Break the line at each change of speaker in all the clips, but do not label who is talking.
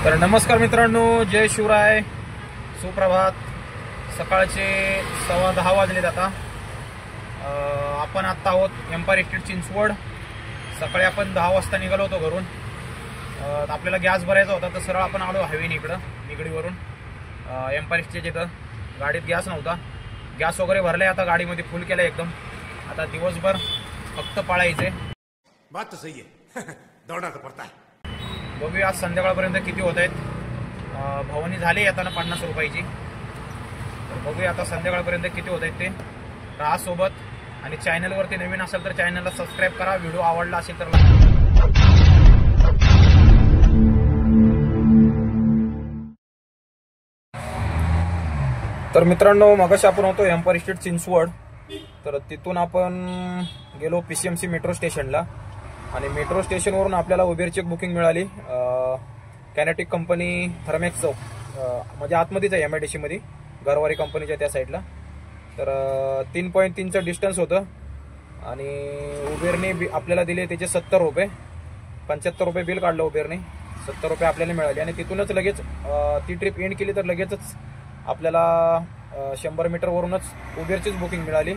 तर नमस्कार मित्रांनो, जय शिवराय, सुप्रभात। सकाळचे 10:15 वाजलेत आता। आपण आता आहोत एम्पायर इस्टेट चिंचवड। सकाळी आपण 10 वाजता निघालो होतो घरून। आपल्याला गॅस भरायचा होता तर सरळ आपण आलो हायवेने इकडं निगडीवरून एम्पायर इस्टेट इथं। गाडीत गॅस नव्हता, गॅस वगैरे भरलाय, आता गाडीमध्ये फुल केलाय एकदम। आता दिवसभर फक्त पाळायचे।
बात तो सही है दौड़ना तो पड़ता है।
बघूया आज संध्याकाळपर्यंत किती होत आहेत। भवानी झाली येताना 50 रुपयाची, तर बघूया आता संध्याकाळपर्यंत किती होत आहेत ते। राहा सोबत आणि चॅनलवरती नवीन असेल तर चॅनलला सबस्क्राईब करा। व्हिडिओ आवडला असेल तर तर मित्रांनो, मगाशी आपण होतो एम्पायर इस्टेट चिंचवड। तर तिथून आपण गेलो पीसीएमसी मेट्रो स्टेशनला आणि मेट्रो स्टेशनवरून आपल्याला उबेरची एक बुकिंग मिळाली। कॅनेटिक कंपनी थर्मॅक्स चौक, म्हणजे आतमध्येच आहे एमआयडीसी मध्ये, गरवारी कंपनीच्या त्या साईडला। तर 3.3चं डिस्टन्स होतं आणि उबेरने आपल्याला दिले त्याचे 70 रुपये। 75 रुपये बिल काढलं उबेरने, 70 रुपये आपल्याला मिळाले। आणि तिथूनच लगेच ती ट्रिप एंड केली तर लगेचच आपल्याला 100 मीटरवरूनच उबेरचीच बुकिंग मिळाली।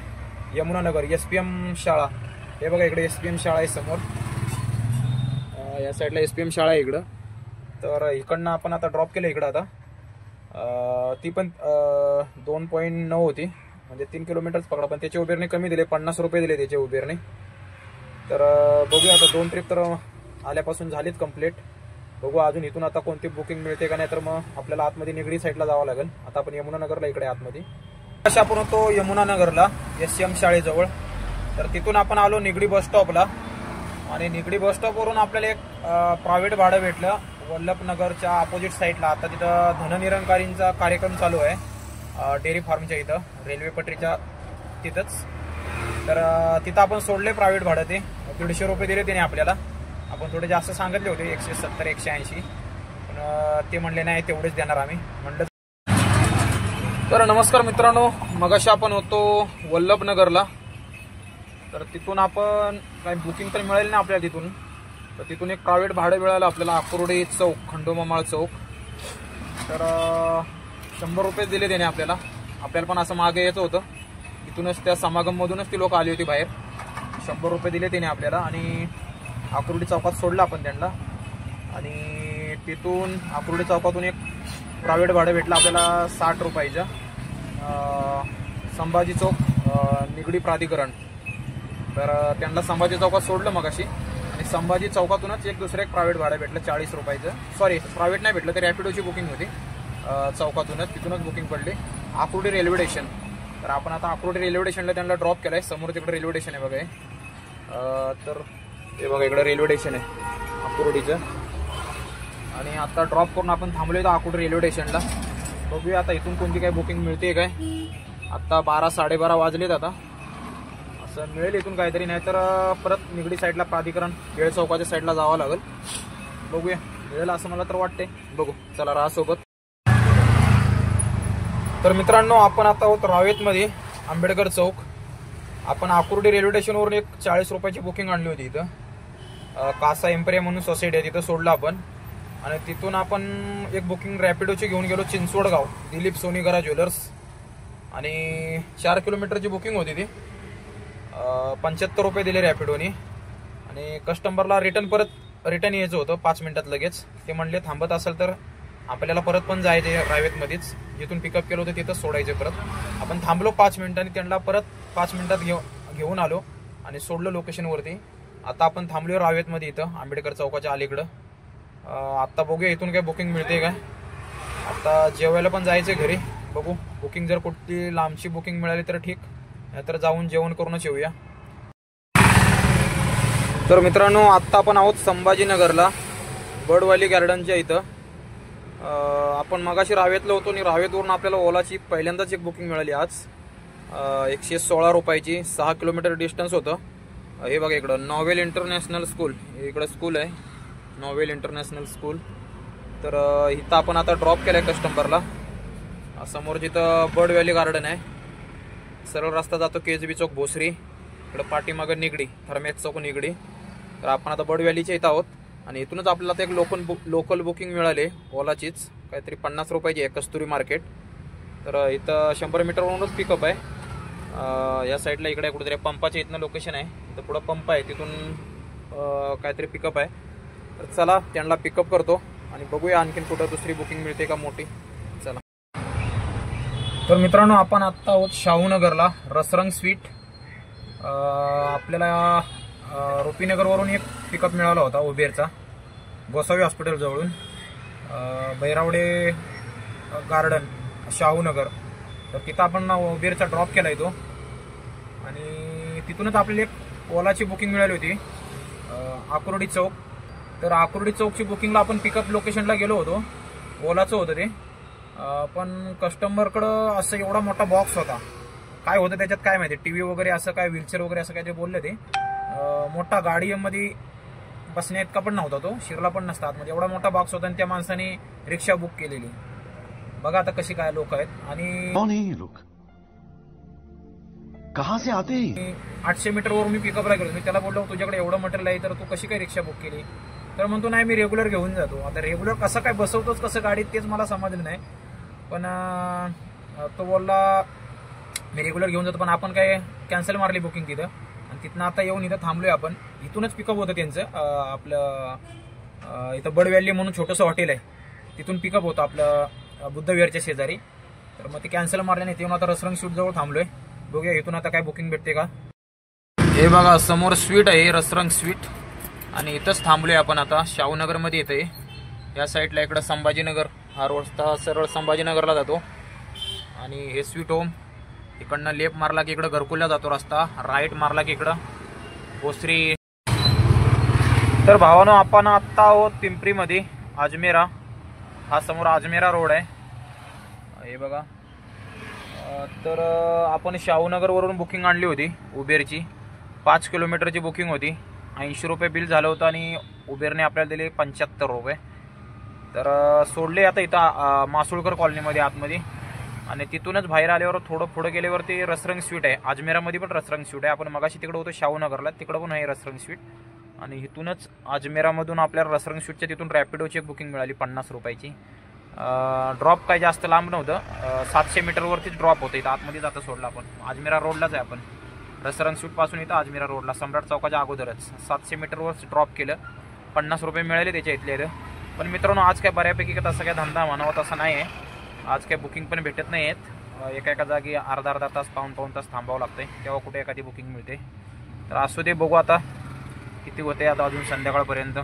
यमुनानगर एसपीएम शाळा, हे बघा इकडे एसपीएम शाळा आहे समोर, या साईडला एसपीएम शाळा आहे इकडं। तर इकडनं आपण आता ड्रॉप केलं इकडं। आता ती पण 2.9 होती, म्हणजे 3 किलोमीटरच पकडा, पण त्याचे उबेरने कमी दिले, 50 रुपये दिले त्याचे उबेरने। तर बघूया आता 2 ट्रिप तर आल्यापासून झालीच कंप्लीट। बघू अजून इथून आता कोणती बुकिंग मिळते का, नाही तर मग आपल्याला आतमध्ये निगडी साईडला जावं लागेल। आता आपण यमुनानगरला इकडे आतमध्ये अशा आपण होतो यमुनानगरला एससीएम शाळेजवळ। तर तिथून आपण आलो निगडी बस स्टॉपला आणि निगडी बस स्टॉपवरून आपल्याला एक प्रायव्हेट भाडं भेटलं वल्लभनगरच्या अपोजिट साईडला। आता तिथं धननिरंकारींचा कार्यक्रम चालू आहे डेअरी फार्मच्या इथं, रेल्वे पटरीच्या तिथंच। तर तिथं आपण सोडले प्रायव्हेट भाडं, ते 150 रुपये दिले त्याने आपल्याला। आपण थोडे जास्त सांगितले होते, 170 180, पण ते म्हणले नाही तेवढेच देणार आम्ही म्हणलं। तर नमस्कार मित्रांनो, मगाशी आपण होतो वल्लभनगरला। तर तिथून आपण काही बुकिंग तर मिळाली नाही आपल्याला तिथून। तर तिथून एक प्रायव्हेट भाडं मिळालं आपल्याला आकुर्डी चौक, खंडोमामाळ चौक। तर 100 रुपये दिले त्याने आपल्याला। आपल्याला पण असं मागे यायचं होतं, तिथूनच त्या समागममधूनच ती लोक आली होती बाहेर। 100 रुपये दिले त्याने आपल्याला आणि आकुर्डी चौकात सोडलं आपण त्यांना। आणि तिथून आकुर्डी चौकातून एक प्रायव्हेट भाडं भेटलं आपल्याला 60 रुपयाचं, संभाजी चौक निगडी प्राधिकरण। तर त्यांना संभाजी चौकात सोडलं मगाशी आणि संभाजी चौकातूनच एक दुसरं एक प्रायव्हेट भाडं भेटलं 40 रुपयाचं। सॉरी, प्रायव्हेट नाही भेटलं, तर रॅपिडोची बुकिंग होती चौकातूनच, तिथूनच बुकिंग पडली आकुर्डी रेल्वे स्टेशन। तर आपण आता आकुर्डी रेल्वे स्टेशनला त्यांना ड्रॉप केलाय। समोर तिकडे रेल्वे स्टेशन आहे बघा, तर हे बघा इकडे रेल्वे स्टेशन आहे आकुर्डीचं। आणि आता ड्रॉप करून आपण थांबलोय आकुर्डी रेल्वे स्टेशनला। बघूया आता इथून कोणती काय बुकिंग मिळते काय। आता 12 साडेबारा वाजलेत, आता असं मिळेल इथून काहीतरी, नाही तर परत निगडी साईडला प्राधिकरण वेळ चौकाच्या साईडला जावं लागेल। बघूया मिळेल असं मला तर वाटते, बघू, चला राहा सोबत। तर मित्रांनो, आपण आता आहोत रावेतमध्ये आंबेडकर चौक। आपण आकुर्डी रेल्वे स्टेशनवरून एक 40 रुपयाची बुकिंग आणली होती इथं, कासा एम्पेरिया म्हणून सोसायटी आहे, तिथं सोडलं आपण। आणि तिथून आपण एक बुकिंग रॅपिडोची घेऊन गेलो चिंचवडगाव, दिलीप सोनीगरा ज्वेलर्स। आणि 4 किलोमीटरची बुकिंग होती ती, 75 रुपये दिले रॅपिडोनी। आणि कस्टमरला रिटर्न यायचं होतं 5 मिनिटात लगेच। ते म्हणले थांबत असेल तर आपल्याला परत पण जायचे रावेतमध्येच, जिथून पिकअप केलं होतं तिथंच सोडायचं परत। आपण थांबलो 5 मिनिटांनी, त्यांना परत 5 मिनिटात घेऊन आलो आणि सोडलं लोकेशनवरती। आता आपण थांबलो रावेतमध्ये इथं आंबेडकर चौकाच्या अलीकडं। आता बघूया इथून काय बुकिंग मिळते काय। आता जेवायला पण जायचं घरी, बघू बुकिंग जर कुठली लांबची बुकिंग मिळाली तर ठीक, नाहीतर जाऊन जेवण करूनच येऊया। तर मित्रांनो, आत्ता आपण आहोत संभाजीनगरला बर्डव्हॅली गार्डनच्या इथं। आपण मगाशी रावेतला होतो आणि रावेतवरून आपल्याला ओलाची पहिल्यांदाच एक बुकिंग मिळाली आज, 116 रुपयाची, 6 किलोमीटर डिस्टन्स होतं। हे बघा इकडं नॉवेल इंटरनॅशनल स्कूल, इकडं स्कूल आहे नॉवेल इंटरनॅशनल स्कूल। तर इथं आपण आता ड्रॉप केलाय कस्टमरला। समोर जिथं बर्डव्हॅली गार्डन आहे, सरळ रस्ता जातो केजबी चौक भोसरी, इकडं पाठीमागं निगडी थर्मॅक्स चौक निगडी। तर आपण आता बर्डव्हॅलीच्या इथं आहोत आणि इथूनच आपल्याला आता एक लोकल बुकिंग मिळाली ओलाचीच, काहीतरी 50 रुपयाची आहे, कस्तुरी मार्केट. तर इथं 100 मीटरवरूनच पिकअप आहे. या साईडला इकडे कुठेतरी पंपाच्या इथनं लोकेशन आहे, इथं पुढं पंप आहे, तिथून काहीतरी पिकअप आहे. तर चला त्यांना पिकअप करतो आणि बघूया आणखीन कुठं दुसरी बुकिंग मिळते का मोठी. चला. तर मित्रांनो, आपण आत्ता आहोत शाहूनगरला, रसरंग स्वीट. आपल्याला रुपीनगरवरून एक पिकअप मिळाला होता उबेरचा, गोसावी हॉस्पिटल जवळून, बैरावडे गार्डन, शाहूनगर. तर तिथं आपण उबेरचा ड्रॉप केला तो आणि तिथूनच आपल्याला एक ओलाची बुकिंग मिळाली होती, आकुर्डी चौक. तर आकुर्डी चौकची बुकिंगला आपण पिकअप लोकेशनला गेलो होतो, ओलाचं होतं ते. पण कस्टमरकडं असं एवढा मोठा बॉक्स होता, काय होतं त्याच्यात काय माहिती, टीव्ही वगैरे असं काय, व्हीलचेअर वगैरे असं काय ते बोलले ते. मोठा गाडीमध्ये बसण्या इतका पण नव्हता तो, शिरला पण नसता आतमध्ये, एवढा मोठा बॉक्स होता. आणि त्या माणसाने रिक्षा बुक केलेली. बघा आता कशी काय लोक आहेत. आणि
लोक कहां से आते हैं?
800 मीटरवरून मी पिकअपला गेलो. मी त्याला बोललो, तुझ्याकडे एवढं मटेरियल आहे तर तू कशी काय रिक्षा बुक केली? तर म्हणतो नाही, मी रेग्युलर घेऊन जातो. आता रेग्युलर कसं काय बसवतोच कसं गाडीत तेच मला समजलं नाही. पण तो बोलला मी रेग्युलर घेऊन जातो, पण आपण काय कॅन्सल मारली बुकिंग तिथं. आणि तिथनं आता येऊन इथं थांबलोय आपण. इथूनच पिकअप होतं त्यांचं, आपलं इथं बड व्हॅली म्हणून छोटंसं हॉटेल आहे, तिथून पिकअप होतं आपलं बुद्धविहारच्या शेजारी. तर मग ते कॅन्सल मारल्याने येऊन आता रसरंग स्वीट जवळ थांबलोय. बघूया इथून आता काय बुकिंग भेटते का. हे बघा समोर स्वीट आहे, रसरंग स्वीट. आणि इथंच थांबलोय आपण आता, शाहूनगरमध्ये येते. या साईडला इकडं संभाजीनगर, हा रस्ता सरळ संभाजीनगरला जातो. आणि हे स्वीट होम, इकडनं लेफ्ट मारला की इकडं घरकुलला जातो रस्ता, राईट मारला की इकडं भोसरी. तर भावानो, आपण आत्ता आहोत पिंपरीमध्ये, अजमेरा. हा समोर अजमेरा रोड आहे, हे बघा. तर आपण शाहूनगरवरून बुकिंग आणली होती उबेरची, 5 किलोमीटरची बुकिंग होती. 80 रुपये बिल झालं होतं आणि उबेरने आपल्याला दिले 75 रुपये. तर सोडले आता इथं मासुळकर कॉलनीमध्ये आतमध्ये. आणि तिथूनच बाहेर आल्यावर थोडं पुढे गेल्यावरती रसरंग स्वीट आहे. अजमेरामध्ये पण रसरंग स्वीट आहे. आपण मगाशी तिकडे होतो शाहूनगरला, तिकडं पण आहे रसरंग स्वीट. आणि इथूनच अजमेरामधून आपल्याला रसरंग स्वीटच्या तिथून रॅपिडोची एक बुकिंग मिळाली 50 रुपयाची. ड्रॉप काही जास्त लांब नव्हतं, 700 मीटरवरतीच ड्रॉप होतं. इथं आतमध्ये जातं सोडलं आपण, अजमेरा रोडलाच आहे आपण. रसरंग स्वीटपासून इथं अजमेरा रोडला, सम्राट चौकाच्या अगोदरच 700 मीटरवरच ड्रॉप केलं. 50 रुपये मिळाले त्याच्या इथले. पण मित्रांनो, आज काय बऱ्यापैकी तसं काय धंदा म्हणावा तसं नाही आहे. आज काय बुकिंग पण भेटत नाही आहेत. एका जागी अर्धा तास, पाऊण तास थांबावं लागतंय, तेव्हा कुठे एखादी बुकिंग मिळते. तर असू दे, बघू आता किती होते आता अजून संध्याकाळपर्यंत.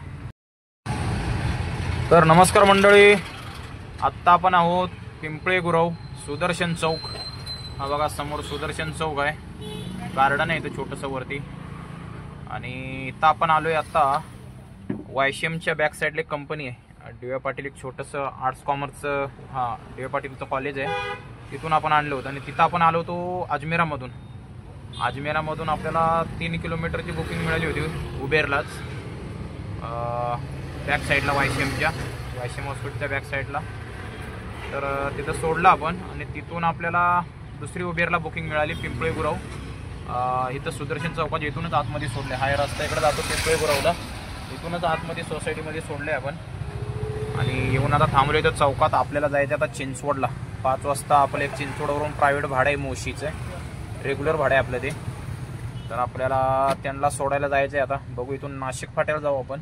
तर नमस्कार मंडळी, आत्ता आपण आहोत पिंपळे गुरव, सुदर्शन चौक. हा बघा समोर सुदर्शन चौक आहे, गार्डन आहे इथं छोटंसं वरती. आणि इथं आपण आलोय आत्ता YCMच्या बॅक साईडला एक कंपनी आहे, DY पाटील, एक छोटंसं आर्ट्स कॉमर्सचं, हा DY पाटीलचं कॉलेज आहे, तिथून आपण आणलं होतं. आणि तिथं आपण आलो होतो अजमेरामधून. अजमेरामधून आपल्याला 3 किलोमीटरची बुकिंग मिळाली होती उबेरलाच, बॅक साईडला YCM हॉस्पिटलच्या बॅक साईडला. तर तिथं सोडलं आपण आणि तिथून आपल्याला दुसरी उबेरला बुकिंग मिळाली पिंपळे गुरव. इथं सुदर्शन चौकाच्या इथूनच आतमध्ये सोडले. हा रस्ता इकडे जातो पिंपळे गुरवला, इथूनच आतमध्ये सोसायटीमध्ये सोडले आपण. आणि येऊन आता थांबलो इथं चौकात. आपल्याला जायचं आता चिंचवडला 5 वाजता. आपलं एक चिंचवडवरून प्रायव्हेट भाडं आहे मोशीचं, रेग्युलर भाडं आहे आपलं ते. तर आपल्याला त्यांना सोडायला जायचं आहे आता. बघू, इथून नाशिक फाट्यावर जाऊ आपण.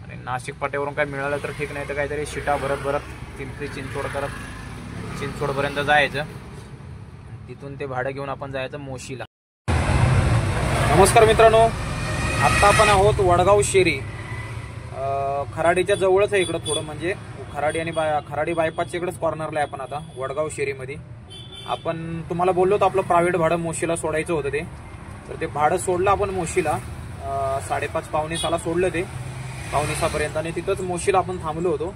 आणि नाशिक फाट्यावरून काय मिळालं तर ठीक, नाही तर काहीतरी शिटा भरत पिंपरी चिंचवड करत चिंचवडपर्यंत जायचं. तिथून ते भाडं घेऊन आपण जायचं मोशीला. नमस्कार मित्रांनो, आत्ता आपण आहोत वडगाव शेरी, खराडीच्या जवळच आहे इकडं थोडं, म्हणजे खराडी आणि खराडी बायपासच्या इकडेच कॉर्नरला आहे आपण आता वडगाव शेरीमध्ये. आपण तुम्हाला बोललो होतो आपलं प्रायव्हेट भाडं मोशीला सोडायचं होतं ते. तर ते भाडं सोडलं आपण मोशीला, 5:30 पावणे 6ला सोडलं ते, पावणे 6पर्यंत. आणि तिथंच मोशीला आपण थांबलो होतो.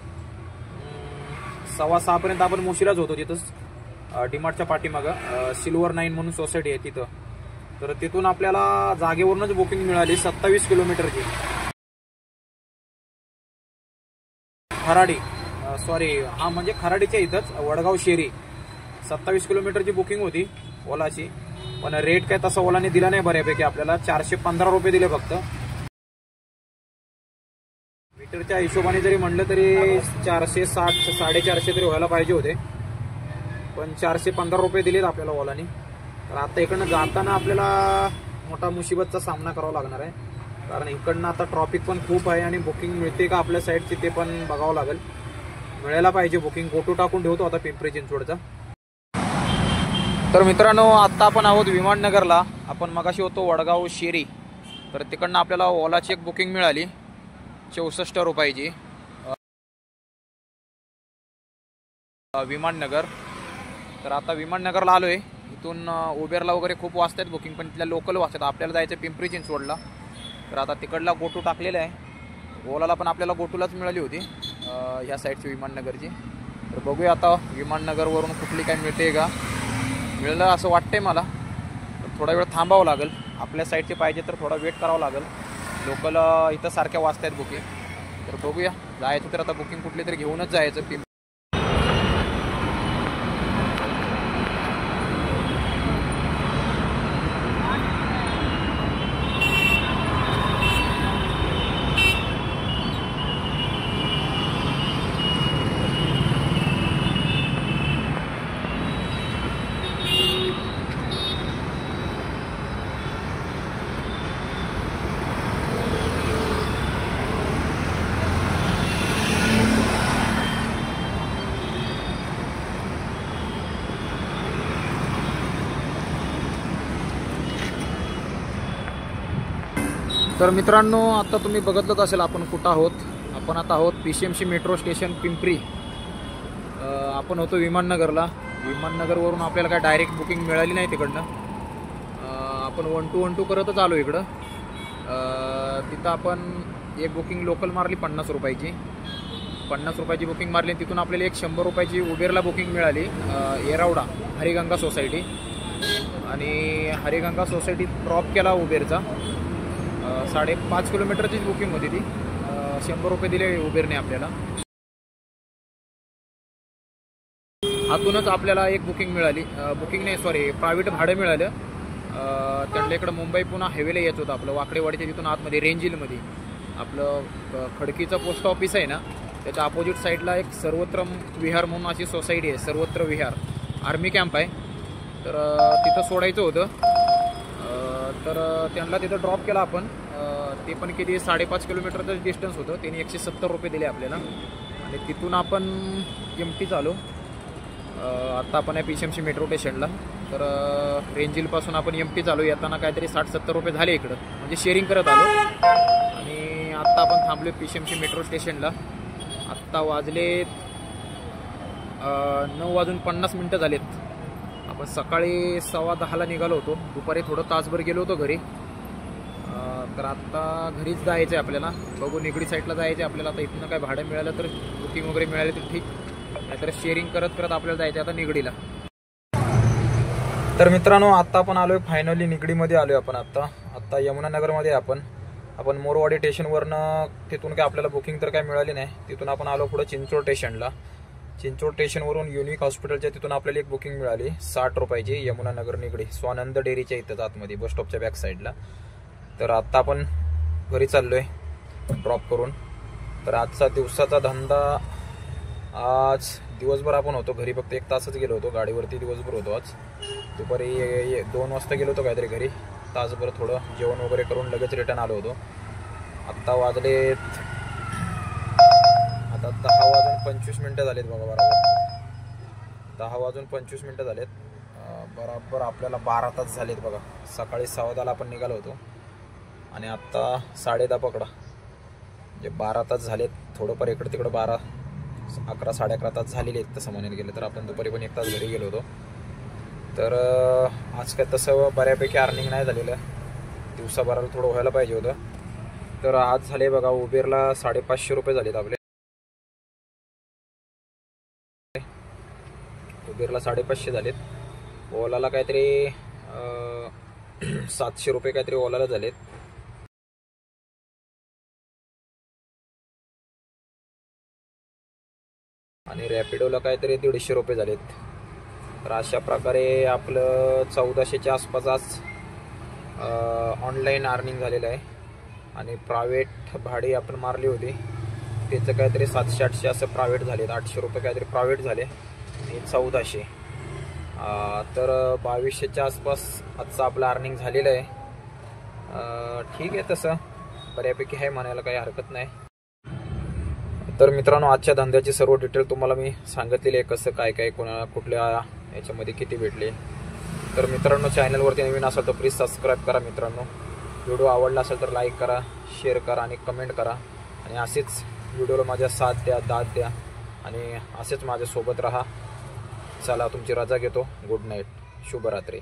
6:15 पर्यंत आपण मोशीलाच होतो, तिथंच डीमार्टच्या पाठीमागं सिल्वर 9 म्हणून सोसायटी आहे तिथं. तर तिथून आपल्याला जागेवरूनच बुकिंग मिळाली 27 किलोमीटरची. खराडी, सॉरी, हा म्हणजे खराडीच्या इथंच वडगाव शेरी 27 किलोमीटरची बुकिंग होती ओलाची. पण रेट काय तसा ओलाने दिला नाही बऱ्यापैकी आपल्याला, 415 रुपये दिले फक्त. मीटरच्या हिशोबाने जरी म्हणलं तरी 460 450 तरी व्हायला पाहिजे होते, पण 415 रुपये दिलेत आपल्याला ओलाने. तर आता इकडनं जाताना आपल्याला मोठा मुसीबतचा सामना करावा लागणार आहे, कारण इकडनं आता ट्रॉफिक पण खूप आहे आणि बुकिंग मिळते का आपल्या साईडची ते पण बघावं लागेल. मिळायला पाहिजे बुकिंग. फोटो टाकून ठेवतो आता पिंपरी चिंचवडचा. तर मित्रांनो, आत्ता आपण आहोत विमाननगरला. आपण मगाशी होतो वडगाव शेरी. तर तिकडनं आपल्याला ओलाची एक बुकिंग मिळाली 64 रुपयाची विमाननगर. तर आता विमाननगरला आलोय. इथून उबेरला वगैरे खूप वाजतात बुकिंग, पण तिथल्या लोकल वाजतात. आपल्याला जायचं पिंपरी चिंचवडला. तर आता तिकडला गोटू टाकलेला आहे. ओलाला पण आपल्याला गोटूलाच मिळाली होती ह्या साईडची विमाननगरची. तर बघूया आता विमाननगरवरून कुठली काय मिळते का. मिळलं असं वाटतंय मला. तर थोडा वेळ थांबावं लागेल. आपल्या साईडचे पाहिजे तर थोडा वेट करावं लागेल. लोकल इथं सारख्या वाजतात बुकिंग. तर बघूया, जायचं तर आता बुकिंग कुठली तरी घेऊनच जायचं. तर मित्रांनो, आता तुम्ही बघतच असेल आपण कुठं आहोत. आपण आता आहोत PCMC मेट्रो स्टेशन पिंपरी. आपण होतो विमाननगरला. विमाननगरवरून आपल्याला काय डायरेक्ट बुकिंग मिळाली नाही तिकडनं. आपण 1-2 करतच आलो इकडं. तिथं आपण एक बुकिंग लोकल मारली 50 रुपयाची. 50 रुपयाची बुकिंग मारली. तिथून आपल्याला एक 100 रुपयाची उबेरला बुकिंग मिळाली येरवडा हरिगंगा सोसायटी. आणि हरिगंगा सोसायटीत ड्रॉप केला उबेरचा. 5.5 किलोमीटरचीच बुकिंग होती ती. 100 रुपये दिले उबेरने आपल्याला. आतूनच आपल्याला एक बुकिंग मिळाली. बुकिंग नाही, सॉरी, प्रायव्हेट भाडं मिळालं. त्यांना इकडं मुंबई पुन्हा हायवेला यायचं होतं आपलं वाकडेवाडीच्या तिथून आतमध्ये रेंजिलमध्ये. आपलं खडकीचं पोस्ट ऑफिस आहे ना, त्याच्या अपोजिट साईडला एक सर्वत्र विहार म्हणून अशी सोसायटी आहे. सर्वत्र विहार आर्मी कॅम्प आहे. तर तिथं सोडायचं होतं. तर त्यांना तिथं ड्रॉप केला आपण. ते पण किती 5.5 किलोमीटरचं डिस्टन्स होतं. त्यांनी 170 रुपये दिले आपल्याला. आणि तिथून आपण एमटी चालू. आत्ता आपण आहे PCMC मेट्रो स्टेशनला. तर रेंजिलपासून आपण एमटी चालू. येताना काहीतरी 60-70 रुपये झाले इकडं, म्हणजे शेअरिंग करत आलो. आणि आत्ता आपण थांबलो PCMC मेट्रो स्टेशनला. आत्ता वाजले 9:50 झालेत. आपण सकाळी 10:15 निघालो होतो. दुपारी थोडं तासभर गेलो होतो घरी. तर आत्ता घरीच जायचं आहे आपल्याला. बघू, निगडी साईडला जायचं आहे आपल्याला. आता इथनं काय भाडं मिळालं तर बुकिंग वगैरे मिळाली तर ठीक, नाहीतर शेअरिंग करत करत आपल्याला जायचं आता निगडीला. तर मित्रांनो, आत्ता आपण आलोय फायनली निगडीमध्ये आलोय आपण. आत्ता यमुनानगरमध्ये आपण मोरवाडी स्टेशनवरनं तिथून काय आपल्याला बुकिंग तर काय मिळाली नाही. तिथून आपण आलो पुढे चिंचवड स्टेशनला. चिंचवड स्टेशनवरून युनिक हॉस्पिटलच्या तिथून आपल्याला एक बुकिंग मिळाली 60 रुपयाची यमुनानगर निगडी, स्वानंद डेअरीच्या इथं आतमध्ये बस स्टॉपच्या बॅक साईडला. तर आत्ता आपण घरी चाललोय ड्रॉप करून. तर आजचा दिवसाचा धंदा, आज दिवसभर आपण होतो घरी. फक्त 1 तासच गेलो होतो गाडीवरती. दिवसभर होतो आज. दुपारी 2 वाजता गेलो होतो काहीतरी घरी. तासभर थोडं जेवण वगैरे करून लगेच रिटर्न आलो होतो. आत्ता वाजले आता 10:25 झालेत बघा. बरोबर 10:25 झालेत. बरोबर आपल्याला 12 तास झालेत बघा. सकाळी 10:15 आपण निघालो होतो आणि आत्ता 10:30 पकडा, म्हणजे 12 तास झालेत. थोडंफार इकडं तिकडं 11 साडे 11 तास झालेले आहेत तसं म्हणायला गेलं तर. आपण दुपारी पण 1 तास घरी गेलो होतो. तर आज काय तसं बऱ्यापैकी अर्निंग नाही झालेलं. दिवसाभराला थोडं व्हायला पाहिजे होतं. तर आज झाले बघा उबेरला 550 रुपये झालेत आपले. उबेरला 550 झालेत. ओलाला काहीतरी 700 रुपये काहीतरी ओलाला झालेत. आणि रॅपिडोला काहीतरी 150 रुपये झालेत. तर अशा प्रकारे आपलं 1400च्या आसपास आज ऑनलाईन अर्निंग झालेलं आहे. आणि प्रायव्हेट भाडे आपण मारली होती त्याचं काहीतरी 700-800 असं प्रायव्हेट झाले, 800 रुपये काहीतरी प्रायव्हेट झाले आणि 1400. तर 2200च्या आसपास आजचं आपलं अर्निंग झालेलं आहे. ठीक आहे, तसं बऱ्यापैकी आहे म्हणायला काही हरकत नाही. तर मित्रांनो, आजच्या धंद्याची सर्व डिटेल तुम्हाला मी सांगितलेली आहे, कसं काय काय कोणाला कुठल्या याच्यामध्ये किती भेटले. तर मित्रांनो, चॅनलवरती नवीन असाल तर प्लीज सबस्क्राईब करा. मित्रांनो, व्हिडिओ आवडला असेल तर लाईक करा, शेअर करा आणि कमेंट करा. आणि असेच व्हिडिओला माझ्या साथ द्या, दाद द्या आणि असेच माझ्यासोबत राहा. चला, तुमची रजा घेतो. गुड नाईट, शुभरात्री.